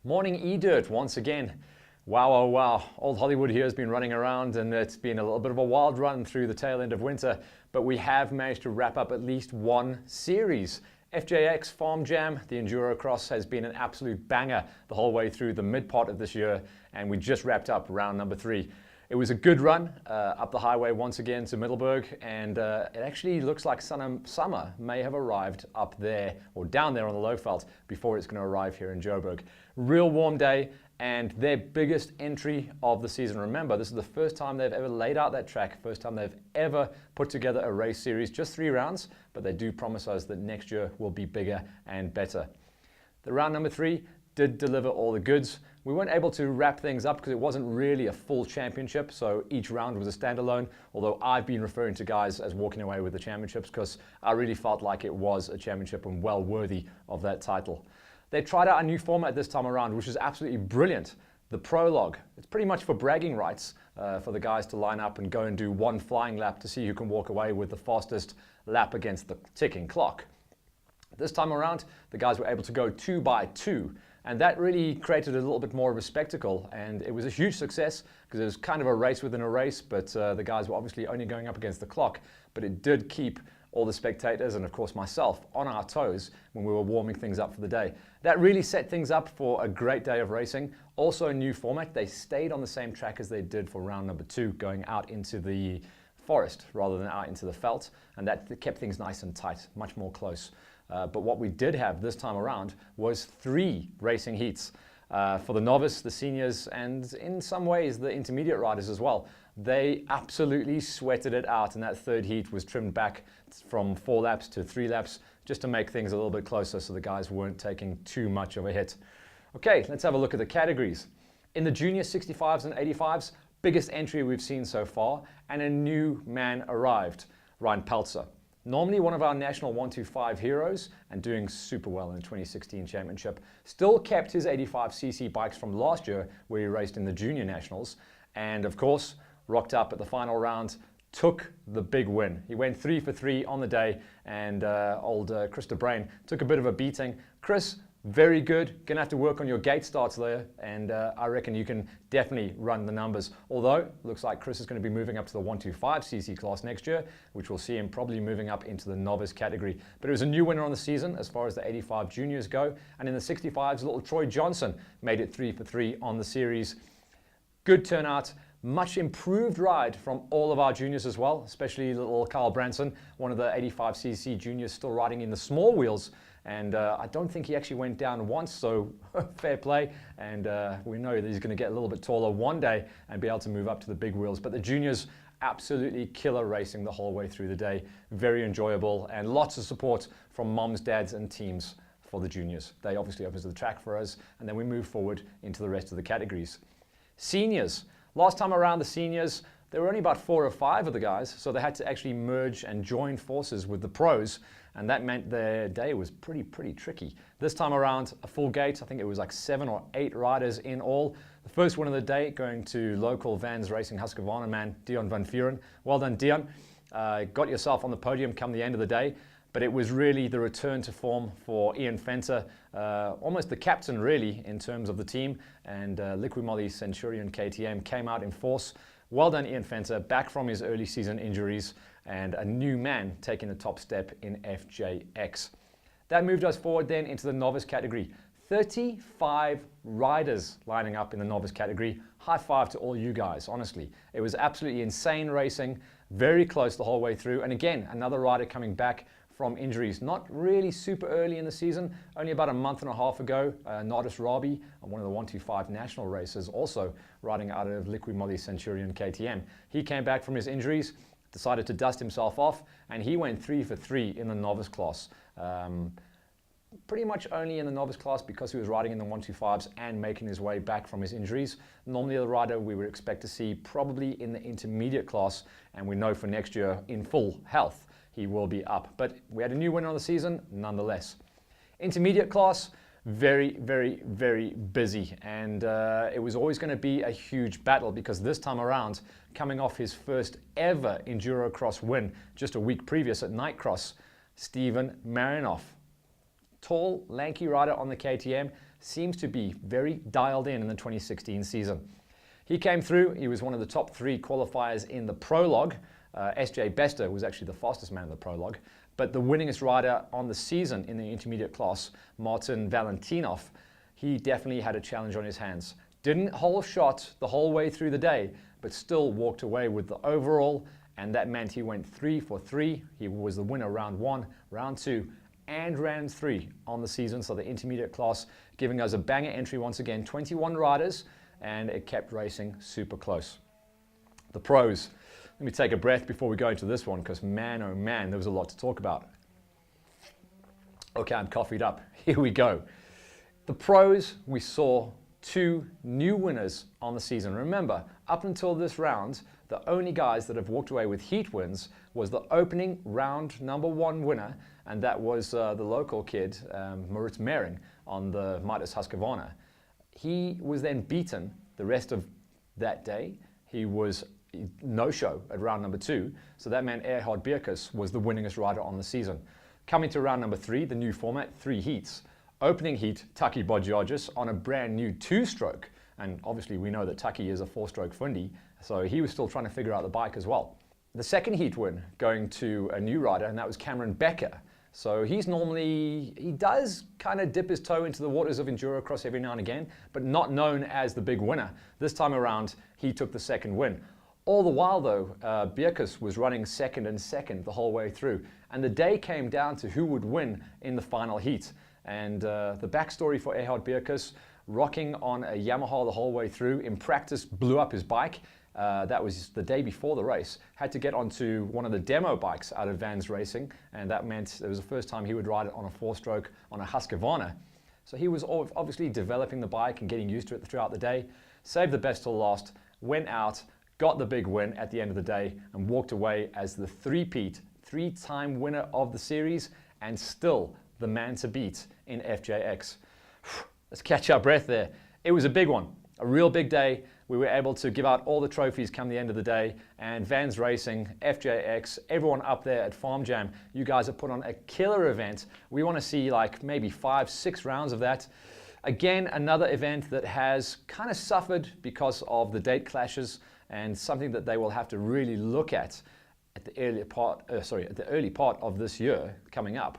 Morning E-Dirt once again. Wow, oh wow. Old Hollywood here has been running around and it's been a little bit of a wild run through the tail end of winter, but we have managed to wrap up at least one series. FJX Farm Jam, the Enduro Cross, has been an absolute banger the whole way through the mid part of this year, and we just wrapped up round number 3. It was a good run up the highway once again to Middelburg, and it actually looks like summer may have arrived up there or down there on the Lowveld before it's going to arrive here in Joburg. Real warm day and their biggest entry of the season. Remember, this is the first time they've ever laid out that track, first time they've ever put together a race series, just 3 rounds, but they do promise us that next year will be bigger and better. The round number 3 did deliver all the goods. We weren't able to wrap things up because it wasn't really a full championship, so each round was a standalone, although I've been referring to guys as walking away with the championships because I really felt like it was a championship and well worthy of that title. They tried out a new format this time around, which is absolutely brilliant. The prologue. It's pretty much for bragging rights for the guys to line up and go and do one flying lap to see who can walk away with the fastest lap against the ticking clock. This time around, the guys were able to go 2 by 2. And that really created a little bit more of a spectacle, and it was a huge success because it was kind of a race within a race, but the guys were obviously only going up against the clock, but it did keep all the spectators and of course myself on our toes when we were warming things up for the day. That really set things up for a great day of racing. Also a new format. They stayed on the same track as they did for round number 2, going out into the forest rather than out into the veld, and that kept things nice and tight, much more close. But what we did have this time around was 3 racing heats for the novice, the seniors, and in some ways the intermediate riders as well. They absolutely sweated it out, and that 3rd heat was trimmed back from 4 laps to 3 laps just to make things a little bit closer so the guys weren't taking too much of a hit. Okay, let's have a look at the categories. In the junior 65s and 85s, biggest entry we've seen so far, and a new man arrived, Ryan Peltzer. Normally one of our national 125 heroes and doing super well in the 2016 championship. Still kept his 85cc bikes from last year where he raced in the junior nationals. And of course, rocked up at the final round, took the big win. He went 3 for 3 on the day, and old Chris de Bruin took a bit of a beating. Chris, very good. Gonna have to work on your gate starts there, and I reckon you can definitely run the numbers. Although, looks like Chris is going to be moving up to the 125cc class next year, which will see him probably moving up into the novice category. But it was a new winner on the season as far as the 85 juniors go, and in the 65s, little Troy Johnson made it 3 for 3 on the series. Good turnout. Much improved ride from all of our juniors as well, especially little Carl Branson, one of the 85cc juniors still riding in the small wheels. And I don't think he actually went down once, so fair play. And we know that he's going to get a little bit taller one day and be able to move up to the big wheels. But the juniors, absolutely killer racing the whole way through the day. Very enjoyable, and lots of support from moms, dads, and teams for the juniors. They obviously open the track for us, and then we move forward into the rest of the categories. Seniors. Last time around, the seniors, there were only about 4 or 5 of the guys, so they had to actually merge and join forces with the pros, and that meant their day was pretty tricky. This time around, a full gate. I think it was like 7 or 8 riders in all. The first win of the day going to local Vans Racing Husqvarna man, Dion van Vuren. Well done, Dion. Got yourself on the podium come the end of the day, but it was really the return to form for Ian Fenter, almost the captain really in terms of the team, and Liqui Moly Centurion KTM came out in force. Well done, Ian Fenter, back from his early season injuries, and a new man taking the top step in FJX. That moved us forward then into the novice category. 35 riders lining up in the novice category. High five to all you guys, honestly. It was absolutely insane racing, very close the whole way through. And again, another rider coming back from injuries. Not really super early in the season, only about a month and a half ago. Nardis Rabi, one of the 125 national races, also riding out of Liqui Moly Centurion KTM. He came back from his injuries, decided to dust himself off, and he went 3 for 3 in the novice class. Pretty much only in the novice class because he was riding in the 125s and making his way back from his injuries. Normally the rider we would expect to see probably in the intermediate class, and we know for next year in full health he will be up. But we had a new winner on the season nonetheless. Intermediate class, very busy, and it was always going to be a huge battle because this time around, coming off his first ever Enduro Cross win just a week previous at Nightcross, Stephen Marinoff. Tall, lanky rider on the KTM, seems to be very dialed in the 2016 season. He came through. He was one of the top 3 qualifiers in the prologue. SJ Bester was actually the fastest man in the prologue. But the winningest rider on the season in the intermediate class, Martin Valentinov, he definitely had a challenge on his hands. Didn't hole shot the whole way through the day, but still walked away with the overall, and that meant he went 3 for 3. He was the winner round 1, round 2, and round 3 on the season, so the intermediate class giving us a banger entry once again, 21 riders, and it kept racing super close. The pros. Let me take a breath before we go into this one, because man, oh man, there was a lot to talk about. Okay, I'm coffeed up. Here we go. The pros, we saw 2 new winners on the season. Remember, up until this round, the only guys that have walked away with heat wins was the opening round number 1 winner, and that was the local kid, Moritz Mehring, on the Midas Husqvarna. He was then beaten the rest of that day. He was no-show at round number 2, so that meant Erhard Bierkes was the winningest rider on the season. Coming to round number 3, the new format, 3 heats. Opening heat, Taki Bodgiorgis on a brand new 2-stroke, and obviously we know that Taki is a 4-stroke Fundi, so he was still trying to figure out the bike as well. The second heat win going to a new rider, and that was Cameron Becker. So he does kind of dip his toe into the waters of Endurocross every now and again, but not known as the big winner. This time around, he took the second win. All the while, though, Bierkes was running second and second the whole way through. And the day came down to who would win in the final heat. And the backstory for Erhard Bierkes, rocking on a Yamaha the whole way through, in practice blew up his bike. That was the day before the race. Had to get onto one of the demo bikes out of Vans Racing. And that meant it was the first time he would ride it on a 4-stroke on a Husqvarna. So he was obviously developing the bike and getting used to it throughout the day. Saved the best till last, went out, got the big win at the end of the day, and walked away as the 3-time winner of the series, and still the man to beat in FJX. Let's catch our breath there. It was a big one, a real big day. We were able to give out all the trophies come the end of the day, and Vans Racing, FJX, everyone up there at Farm Jam, you guys have put on a killer event. We want to see like maybe 5-6 rounds of that. Again, another event that has kind of suffered because of the date clashes, and something that they will have to really look at the early part of this year coming up,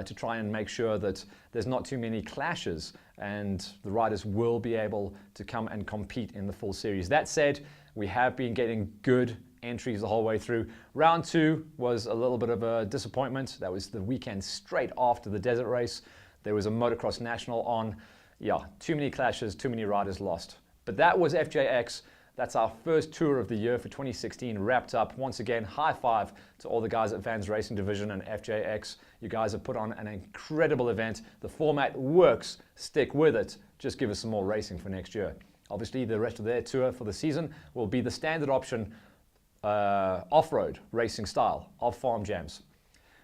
to try and make sure that there's not too many clashes and the riders will be able to come and compete in the full series. That said, we have been getting good entries the whole way through. Round 2 was a little bit of a disappointment. That was the weekend straight after the desert race. There was a motocross national on. Yeah, too many clashes, too many riders lost. But that was FJX. That's our first tour of the year for 2016 wrapped up. Once again, high five to all the guys at Vans Racing Division and FJX. You guys have put on an incredible event. The format works. Stick with it. Just give us some more racing for next year. Obviously, the rest of their tour for the season will be the standard option off-road racing style of Farm Jams.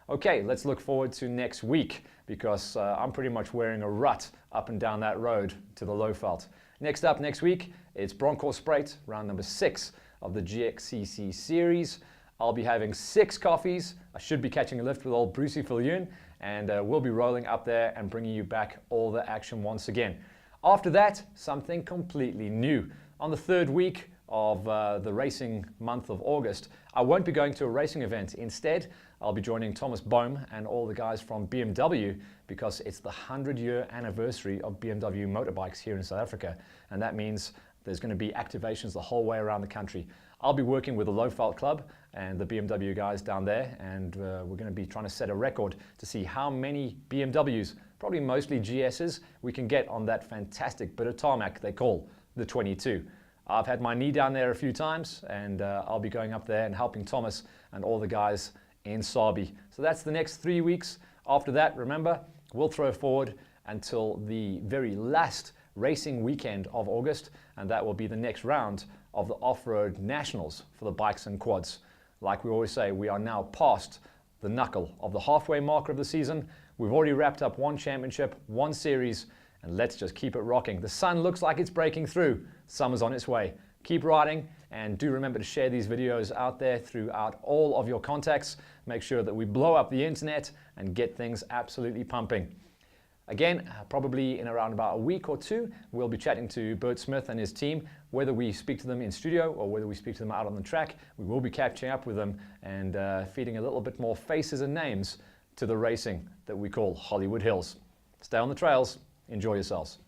Okay, let's look forward to next week, because I'm pretty much wearing a rut up and down that road to the Lowveld. Next up next week, it's Bronkhorst round number 6 of the GXCC series. I'll be having 6 coffees. I should be catching a lift with old Brucey Fillion, and we'll be rolling up there and bringing you back all the action once again. After that, something completely new. On the 3rd week of the racing month of August, I won't be going to a racing event. Instead, I'll be joining Thomas Bohm and all the guys from BMW, because it's the 100-year anniversary of BMW motorbikes here in South Africa, and that means there's going to be activations the whole way around the country. I'll be working with the Lowveld Club and the BMW guys down there, and we're going to be trying to set a record to see how many BMWs, probably mostly GSs, we can get on that fantastic bit of tarmac they call the 22. I've had my knee down there a few times, and I'll be going up there and helping Thomas and all the guys in Sabi. So that's the next 3 weeks. After that, remember, we'll throw forward until the very last racing weekend of August, and that will be the next round of the off-road nationals for the bikes and quads. Like we always say, we are now past the knuckle of the halfway marker of the season. We've already wrapped up 1 championship, 1 series, and let's just keep it rocking. The sun looks like it's breaking through. Summer's on its way. Keep riding, and do remember to share these videos out there throughout all of your contacts. Make sure that we blow up the internet and get things absolutely pumping. Again, probably in around about a week or two, we'll be chatting to Bert Smith and his team. Whether we speak to them in studio or whether we speak to them out on the track, we will be catching up with them and feeding a little bit more faces and names to the racing that we call Hollywood Hills. Stay on the trails. Enjoy yourselves.